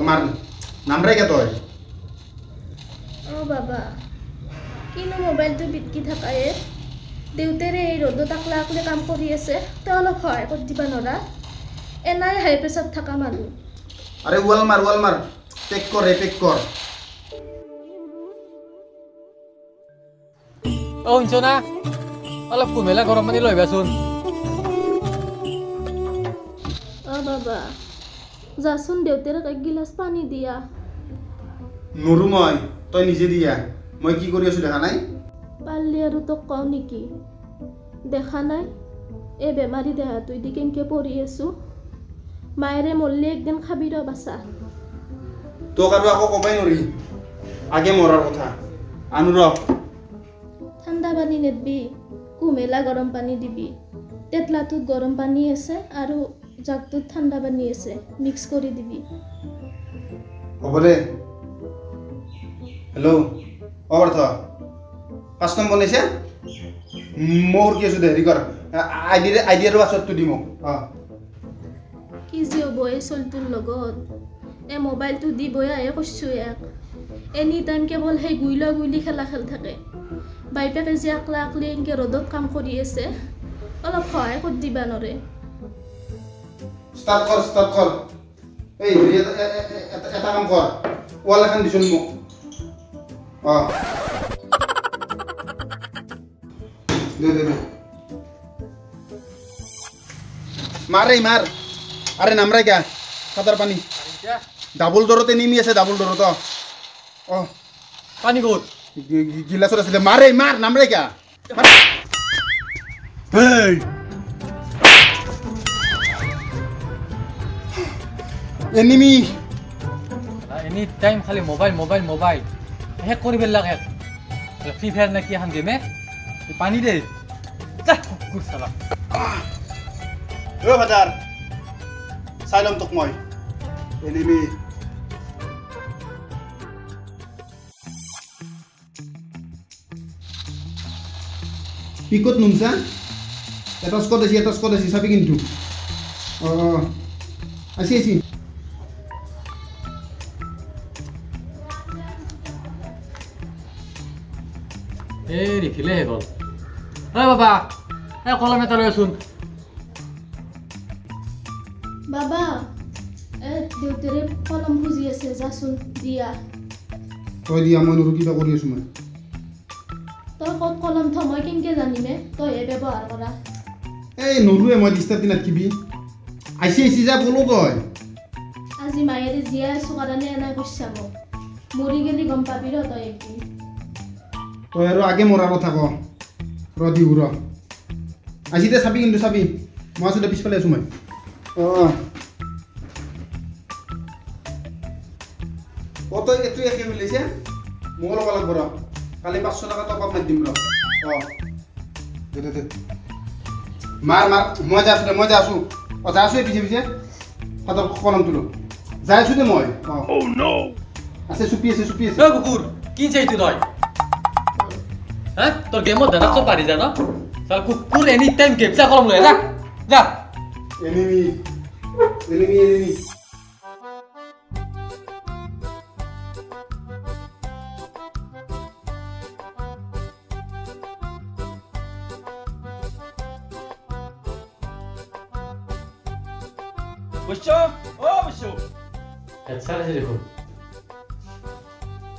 মাৰ নামৰে কে তই বাবা কিনো মোবাইলটো বিটকি থাকায়ে দেউতাৰে এই ৰ'দত আকলা আকলে কাম কৰি আছে তই অলপ সহায় কৰি দিবা নৰা এনাই হাই প্ৰেছাৰত থকা মানুহ আৰে ওয়াল মাৰ পেক কৰ ও শুনছ না অলপ কুমেলা গৰম পানী লৈ আহিবাচোন বাবা যাচোন দেউতাৰক এক গিলাচ পানী দিয়া নৰু মই তই নিজে দিয়া মই কি কৰি আছো দেখা নাই পাৰলি আৰু তোক কওঁ নেকি দেখা নাই এই বেমাৰী দেহাটো দি কেনেকে পৰি আছো মায়েৰে মৰলি একদিন খাবি ৰ বাচা তোক আৰু আকৌ কবাই নৰি আগে মৰাৰ কথা আনু ৰ ঠাণ্ডা পানী নেদবি কুমেলা গৰম পানী দিবি তেতলাটোত গৰম পানী আছে আৰু জাগটোত ঠাণ্ডা পানী আছে মিক্স কৰি দিবি হ'ব দে হেল্ল' অৰ্থ 5 নম্বৰ বনাইছে মোৰ কি আছে দে হেৰি কৰ আইডিয়াৰ পাছতটো দি মোক কি যে হ'ব এই চলটোৰ লগত এই মোবাইলটো দি বৈ আহে কৈছোঁ এক এনি টাইম কেৱল সেই গুইলি খেলা খেল থাকে বাইপেকে যে আকলা আকলি এনেকৈ ৰ'দত কাম কৰি আছে অলপ সহায় কৰি দিবা নৰে ষ্টাৰ্ট কৰ এই এটা কাম কৰ ৱাল এখন দিছোন মোক দে মাৰ আরে নামরাই কে সাঁতার পানি ডাবল দরতে নেমি আছে ডাবল দরত পানী ক'ত গিলাসত আছে মার নামরাই কে এনিমি এনি টাইম খালি মোবাইল শেষ কৰি পেলাক শেষ ফ্ৰী ফায়াৰ নে কি এখন গেমে পানী দে কুকুৰ চালা ভাজাৰ চাই ল'ম তোক মই এনিমি পিকত নুমছা এটা স্কট আছে চাবি কিন্তু আসি এই দেখিলে হে গ'ল বাবা কলম এটা লৈ আছোন বাবা দেউতাৰে কলম খুজি আছে যাচোন দিয়া তই দিয়া মই নৰু কিবা কৰি আছো মই তই ক'ত কলম থ মই কেনেকৈ জানিমে তইহে ব্যৱহাৰ কৰা এই নৰুৱে মই ডিষ্টাৰ্ব দি নাথাকিবি আইছি যা বলো তই আজি মায়েৰে জীয়াই আছো কাৰণে এনাই কৈছা মোক মৰি গেলি গম পাবি ৰ তই একদিন তই আৰু আগে মৰাৰ কথা ক দিউ ৰ আজি দে চাবি কিন্তু চাবি মই আছো দে পিছফালে আছো মই তই এইটো একে মিলিছে মোক ল'ব লাগিব ৰ কালি 500 টকা টপ আপ মাৰি দিম ৰ দে মাৰ মই যা আছো পিছে হাতৰ কলম তুলো যাই আছো দে মই আছে চুপি আছে কুকুৰ কি চাইছো তই তোৰ গেমত দাদা চব পাৰি যা ন কুকুৰ এনি টাইম গেম চা কলম লৈ যা এনিমি বসছো স্যার আছে দেখুন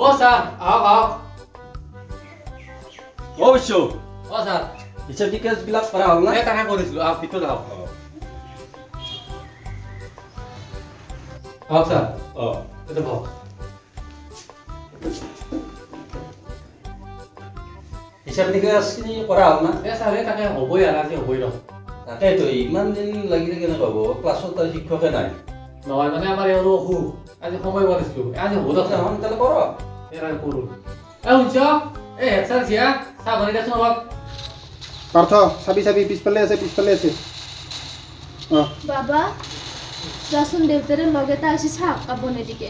ও স্যার আও ও বসছো ও স্যার হিসাব টিকেট বিলাক করা হল না টাকা করেছিল ভিতর যাও স্যার এটা ভাও হিসাব নিকাশ খিনি করা হল না স্যার টাকা হবই আর আজি হবই র তাকেইতো ইমান দিন লাগিলে কেনে পাব ক্লাছত তাৰ শিক্ষকে নাই নহয় মানে আমাৰ এওঁৰো অসুখ আজি সময় কৰিছিলো আজি হ'ব দক সোনকালে কৰ এৰাই কৰো শুনছ হেডছাৰ জিয়া চাহ বনাই দেচোন অলপ পাৰ্থ চাবি পিছফালে আছে বাবা যাচোন দেউতাৰে লগ এটা আছে চাহ কাপ বনাই দিকে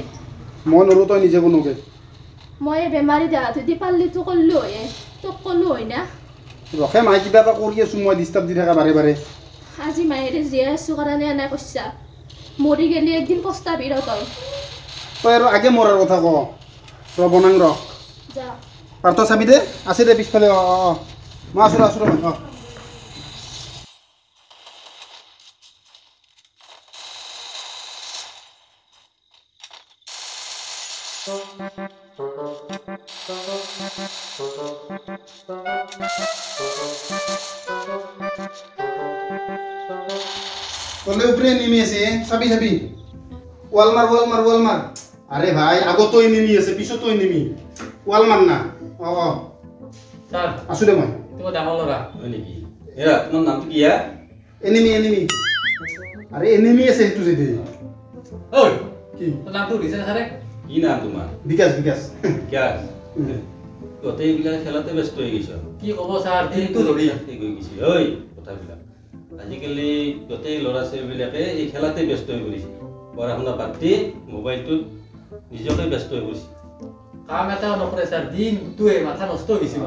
মই নৰো তই নিজে বনোগে মই বেমাৰী দেহাটো দি পাল্লিটো কৰিলো তোক ক'লো হয় না ৰখে মাই কিবা এটা কৰি আছো মই ডিষ্টাৰ্ব দি থাকা বাৰে আজি মায়েৰে জীয়াই আছো কাৰণে এনে কৈছা মৰি গেলি একদিন পস্তাবি ৰ তই তই আৰু আগে মৰাৰ কথা ক ৰ বনাং ৰ যা পাৰ্থ চাবি দে আছে দে পিছফালে মই আছো ৰ তলে উপরে নেমে আছে চাবি ওয়াল মার আরে ভাই আগত তোই নেমি আছে পিছত তোই নেমি ওয়াল মার না স্যার আছো দে মই তুমি ডাঙৰ ল'ৰা হয় নেকি এৰা তোমাৰ নামটো কি হা এনিমি আৰে এনিমি আছে হেতু যেদি ঐ কি তোৰ নামটো দিছে না ছাৰে কি নাম তোমাৰ বিকাশ কিয়া গোটেইবিলাক খেলাতে ব্যস্ত হৈ গৈছ কি ক'ব ছাৰ দিনটো ধৰি হৈ গৈছে ঐ কথাবিলাক আজিকালি গোটেই ল'ৰা ছোৱালীবিলাকে এই খেলাতে ব্যস্ত হৈ পৰিছে পঢ়া শুনা বাদ দি মোবাইলটোত নিজকে ব্যস্ত হৈ পৰিছে কাম এটাও নকৰে ছাৰ দিনটোৱে মাথা নষ্ট হৈ গৈছে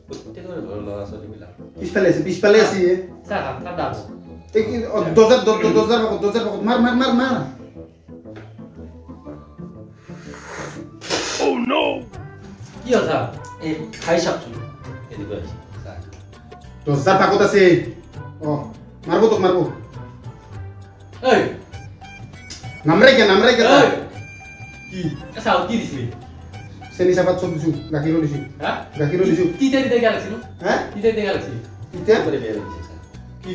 প্ৰত্যেকৰে ঘৰৰ ল'ৰা ছোৱালীবিলাক পিছফালে আছে ছাৰ ঠাণ্ডা হ'ব এই দজাৰ মাৰ কি হ'ল ছাৰ এই খাই চাওকচোন এনেকুৱা হৈছে দজাৰ পাকত আছে মারবো ঐ নামরে কে ঐ কি চাও কি দিছিলি চেনি চাপাত সব দিছো গাখীরও দিছো হা গাখীরও দিছো কি তাই দিতে গেলাছিল হ্যাঁ কি তাই দিতে গেলাছিল ইতে করে বের হইছে স্যার কি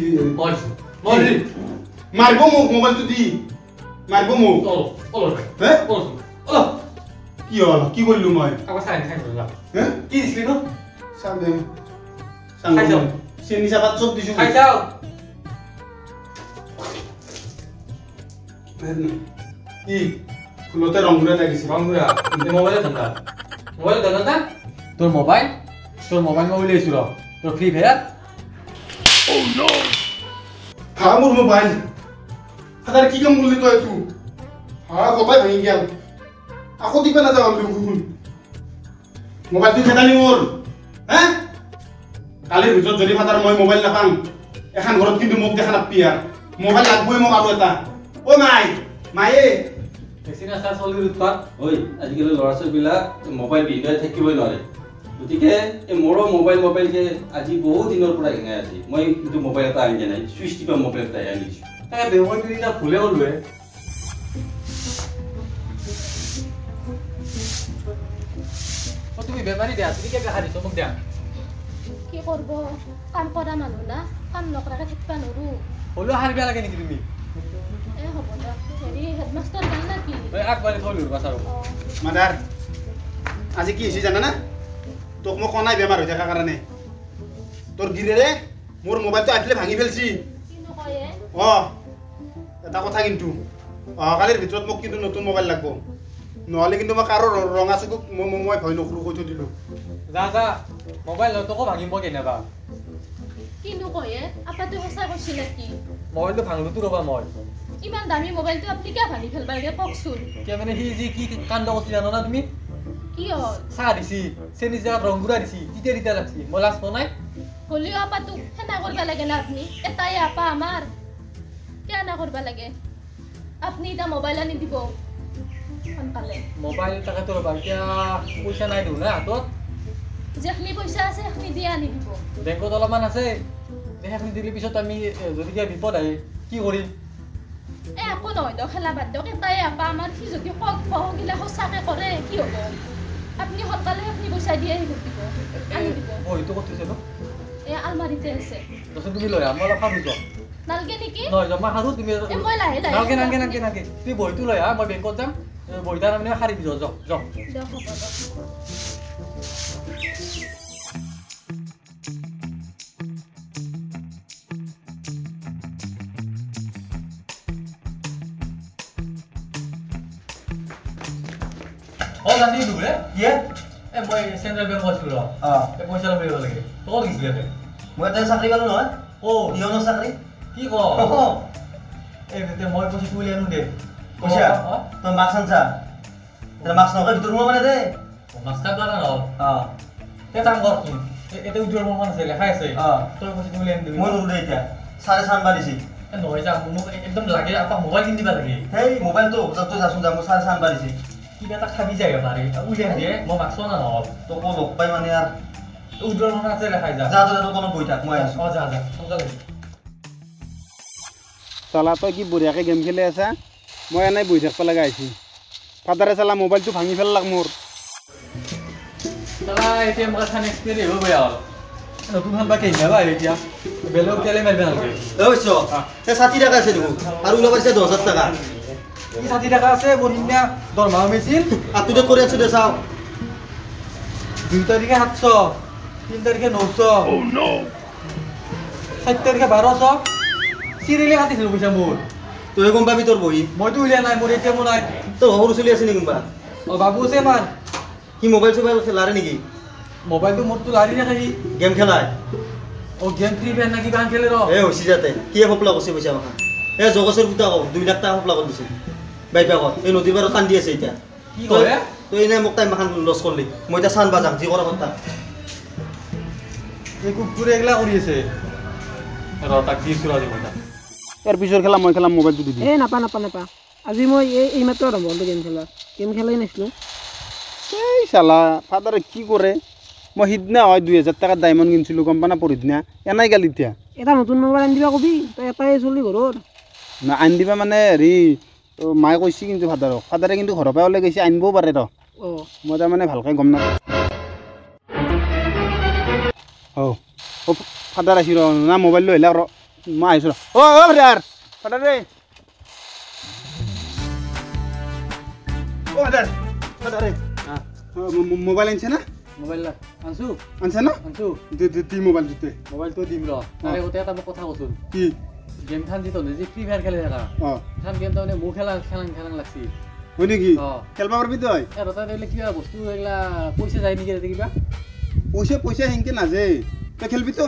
মরি মারবো মুখ মোবাইল তো দি মারবো মুখ ওলো হ্যাঁ ওলো কি হল কি বললু মই আবার সাইন যা হ্যাঁ কি দিছিলি নো সামনে খাই যাও। চেনি চাপাত সব দিছো খাই যাও কি ফুলতে রং করে লাগিছে রংগুরা মোবাইল দাদা তোর মোবাইল মই উলিয়াইছো র তোর ফ্রি ফায়ার হা মোর মোবাইল ফাদার কি কাম করলি তো একটু হা কপাই ভাঙি গেল আকৌ দিবা না যাও মোবাইল তুই খেদালি মোর হ্যাঁ কালির ভিতর যদি ফাদার মই মোবাইল নাপাং এখন ঘরত কিন্তু মোক দেখা নাপি আর মোবাইল লাগবই মোক আৰু এটা ও মায়ে মেচিনা স্যাৰ চলিৰ উৎপাত ঐ আজিকালি ল'ৰা ছোৱালীবিলাক মোবাইল বিন্দাই থাকিবই নোৱাৰে গতিকে এই মোৰো মোবাইলকে আজি বহু দিনৰ পৰা হেঙাই আছে মই কিন্তু মোবাইল এটা আনি দিয়া নাই চুইচ টিপা মোবাইল এটা আনি দিছোঁ তাকে বেময় তুই না ভুলে ওলুৱে তুমি বেমাৰি দিয়া তুমি কে হাৰি চমক দিয়া কি কৰব কাম কৰা মানুহ না কাম নকৰাকে থাকিবা নৰো হলেও হাৰিবা লাগে নেকি তুমি হ'ব দে হেৰি হেডমাষ্টাৰ গান না কি একবাৰে থলিৰ বাসাৰো মাদাৰ আজি কি হৈছে জানা না তোক মই কোনাই বেমাৰ হৈ থাকা কাৰণে তোৰ গিৰেৰে মোৰ মোবাইলটো আইলে ভাঙি ফেলছি কিনো কয়ে এটা কথা কিন্তু কালিৰ ভিতৰত মোক কিন্তু নতুন মোবাইল লাগব নহলে কিন্তু মই কাৰো ৰঙা চকুক মই ভয় নকৰো কৈ থৈ দিলো যা মোবাইল তোকো ভাঙিম মই কেনেবা কিনো কয়ে আপাতো সঁচা কৈছি নেকি মোবাইলটো ভাঙলোতো ৰবা মই ইমান দামী মোবাইলটো আপুনি কিয় ভাঙি ফেলবা লাগে কওকচোন কে মানে সি যি কি কাণ্ড কৰিছে জানো না তুমি কি হ'ল চাহ দিছি চেনি জাগাত ৰংগুৰা দিছি তিতা লাগছি মই লাজ পোৱা নাই হলিও আপাতো সেনা কৰবা লাগে না আপুনি এটাই আপা আমাৰ কিয় না কৰবা লাগে আপুনি এটা মোবাইল আনি দিব সোনকালে মোবাইল তাকেতো ৰবা এতিয়া পইচা নাই দিওঁ না হাতত যেখিনি পইচা আছে সেইখিনি দিয়ে আনি দিব বেংকত অলপমান আছে সেইখিনি দিলে পিছত আমি যদি কিবা বিপদ আহে কি কৰিম একো নহয় দিয়ক খেলা বাদ দিয়ক এটাই আপা আমাৰ সি যদি সগিলা সঁচাকে কৰে কি হ'ব আপুনি সোনকালে সেইখিনি পইচা দিয়ে আহি দিব আনি দিব বহিটো ক'ত থৈছে নো আলমাৰিতে আছে তাৰপিছত তুমি লৈ আহ মই অলপ সাৰো যোৱা নালগে নেকি নহয় জমা সাৰো তুমি মই লাহে নালগে তুমি বহিটো লৈ আহ মই বেংকত যাম বহিটা তাৰমানে সাৰি দিওঁ যাওক দিয়ক হ'ব দিয়ক জানি দিওঁ ৰে কি মই চেণ্ট্ৰেল বেংক আছিলো ৰ পইচা ল'ব লাগে তই দিছিলি মই এটা চাকৰি পালো নহয় ইয়নৰ চাকৰি কি ক মই পইচা তুলি আনো দে পইচা তই মাস্ক আনছা মাস্ক নকৰে ভিতৰত সোমাব মানে দে মাস্টাৰ প্লানা নহ'ল তে কাম কৰ কি এতিয়া উদ্যোগৰ মন আছে লেখাই আছে তই পইচা তুলি আনি দিবি মই নোৰো দে এতিয়া 3.5 দিছি নহয় যা মোক একদম লাগে আপা মোবাইল কিনি দিবা লাগে সেই মোবাইলটো বজাৰটো যাচোন যা মোৰ চাৰে চান বাঢ়িছে কিবা এটা খাবি যায় পাৰে উলিয়াই দিয়ে মই মাকছ না নহ'ল তোক লগ পাই মানে আৰু উদ্ৰণ আছে লেখাই যা যা তই দোকানত বহি থাক মই আছো যা যা সোনকালে চালা তই কি বঢ়িয়াকৈ গেম খেলি আছা মই এনেই বহি থাকিব লগা আহিছোঁ ফাদাৰে চালা মোবাইলটো ভাঙি পেলালাক মোৰ চালা এতিয়া মোক এখন এক্সপেৰি হ'ব বেয়া হ'ল নতুন খান বা কেইনা বা এতিয়া বেলেগ তেলে মাৰিব নালাগে অৱশ্য এই 60 টাকা আছে দেখোন আৰু ওলাব পাৰিছে 10,000 টাকা কি 60 টাকা আছে মোৰ সিদিনা দৰমহা মেচিন আতুতে কৰি আছো দে চাও 2 তাৰিখে 700 3 তাৰিখে 900 4 তাৰিখে 1200 চিৰিয়েলি কাটিছিলোঁ পইচা মোৰ তই গম পাবি তোৰ বহি মইতো উলিয়া নাই মোৰ এটিএমো নাই তোৰ সৰু চলি আছে নেকি কোনবা বাবু আছে মাৰ কি মোবাইল চোবাইল খেলাৰে নেকি মোবাইলটো মোৰতো লাৰি থাকে সি গেম খেলায় গেম ফ্ৰী ফায়াৰ না কিবা খেলে ৰ এই হৈছে যাতে কি ফপলা কৰিছে পইচা মাখা এই জগছৰ পুতা কওঁ 2 লাখ টাকা ফপলা কৰি দিছে বাইপা কত এই নদীৰ পাৰত কান্দি আছে এতিয়া কি কৰে তই এনে মোক টাইম মাখান লছ কৰলি মই এতিয়া চান বাজাম যি কৰা কথা এই কুকুৰে এগলা কৰি আছে ৰ তাক দি চুৰা দিব তা ইয়াৰ পিছৰ খেলা মই খেলাম মোবাইলটো দি দিম এই নাপা আজি মই এইমাত্ৰ আৰম্ভ হ'লো গেম খেলাই নাছিলোঁ এই চালা ফাদাৰে কি কৰে মই সিদিনা হয় 2000 টাকাত ডায়মণ্ড কিনিছিলোঁ গম পানা পৰিদিনা এনাই গাল এতিয়া এটা নতুন মোবাইল আনি দিবা কবি তই এটাই চলি ঘৰত না আনি দিবা মানে হেৰি মায়ে কৈছে কিন্তু ফাদাৰে কিন্তু ঘৰৰ পৰা ওলাই গৈছে আনিবও পাৰে ৰ অঁ মই তাৰমানে ভালকৈ গম নাপাওঁ ফাদাৰ আহিছোঁ ৰ না মোবাইল লৈ আহিলা ৰ মই আহিছোঁ ৰ ফাদাৰ ৰে ফাদাৰ মোবাইল আনিছে না মোবাইল আনছো আনছে না আনছো দি মোবাইল দিতে মোবাইলটো দিম ৰ তাৰে গোটেই এটা মোক কথা কৈছোঁ কি গেম খান যিটো যে ফ্ৰী ফায়াৰ খেলে থাকা অঁ খান গেম তাৰমানে মোৰ খেলা লাগছি হয় নেকি অঁ খেলবা পাৰিবি তই তাতে এইবিলাক কিবা বস্তু এইগিলা পইচা যায় নেকি তাতে কিবা পইচা সেনকে নাযায় তই খেলবি তো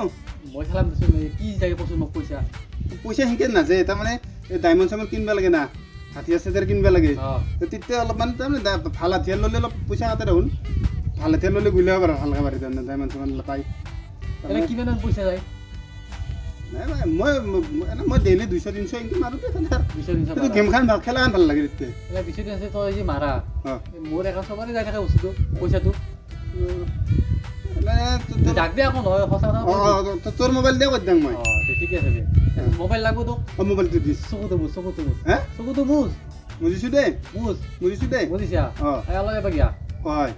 মই খেলাম দেচোন কি যায় কৈছোঁ মোক পইচা সেনকে নাযায় তাৰমানে এই ডায়মণ্ড চাইমণ্ড কিনিব লাগে না হাথিয়াৰ চাথিয়াৰ কিনিব লাগে অঁ তেতিয়া অলপমান তাৰমানে ভাল হাথিয়াৰ ল'লে অলপ পইচা কাটে দেখোন ভাল হাথিয়াৰ ল'লে গুলিয়াব পাৰে ভালকৈ পাৰি তাৰমানে ডায়মণ্ড চাইমণ্ড পাই এনে কিমান পইচা যায় নাই মই ডেইলি 200-300 এনেকৈ মাৰোঁ বিশ গেম খান খেলা ভাল লাগে তেতিয়া বিশ দিন আছে তই যে মাৰা অঁ মোৰ একা চবৰে যাই থাকে বস্তুটো পইচাটো ডাক দে আকৌ নহয় সঁচা কথা তোৰ মোবাইল দিয়ে কৈ দিম মই অঁ ঠিকে আছে দে মোবাইল লাগব তোক মোবাইলটো দিছ চকুটো মুচ হে চকুটো মুচ বুজিছোঁ দেই মুচ বুজিছোঁ দেই বুজিছা অঁ অলপ এবাৰ গিয়া হয়